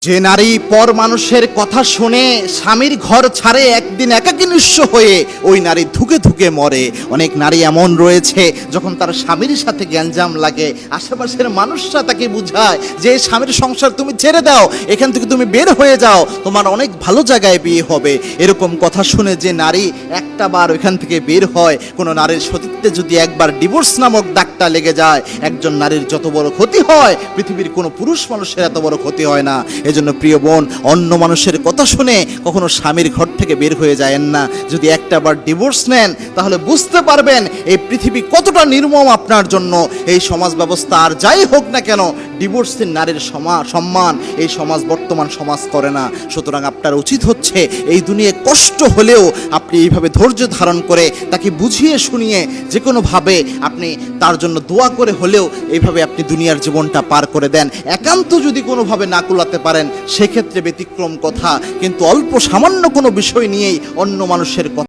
যে নারী পর মানুষের কথা শুনে স্বামীর ঘর ছাড়ে একদিন একাকী নিঃস্ব হয়ে ওই নারী ধুকে ধুকে মরে। অনেক নারী এমন রয়েছে যখন তার স্বামীর সাথে গ্যাঞ্জাম লাগে আশেপাশের মানুষরা তাকে বুঝায় যে স্বামীর সংসার তুমি ছেড়ে দাও, এখান থেকে তুমি বের হয়ে যাও, তোমার অনেক ভালো জায়গায় বিয়ে হবে। এরকম কথা শুনে যে নারী একটা বার ওইখান থেকে বের হয়, কোনো নারীর সতীত্বে যদি একবার ডিভোর্স নামক দাগটা লেগে যায়, একজন নারীর যত বড় ক্ষতি হয় পৃথিবীর কোনো পুরুষ মানুষের এত বড় ক্ষতি হয় না। এজন্য প্রিয় বোন, অন্য মানুষের কথা শুনে কখনো স্বামীর ঘর থেকে বের হয়ে যায়েন না। যদি একটা বার ডিভোর্স নেন তাহলে বুঝতে পারবেন এই পৃথিবী কতটা নির্মম আপনার জন্য। এই সমাজ ব্যবস্থা আর যাই হোক না কেন, ডিভোর্সের নারীর সম্মান এই সমাজ বর্তমান সমাজ করে না। সুতরাং আপনার উচিত হচ্ছে এই দুনিয়ায় কষ্ট হলেও আপনি এইভাবে ধৈর্য ধারণ করে তাকে বুঝিয়ে শুনিয়ে যে কোনোভাবে আপনি তার জন্য দোয়া করে হলেও এইভাবে আপনি দুনিয়ার জীবনটা পার করে দেন। একান্ত যদি কোনোভাবে না কুলাতে পারেন সেক্ষেত্রে ব্যতিক্রম কথা, কিন্তু অল্প সামান্য কোনো বিষয় নিয়েই অন্য মানুষের কথা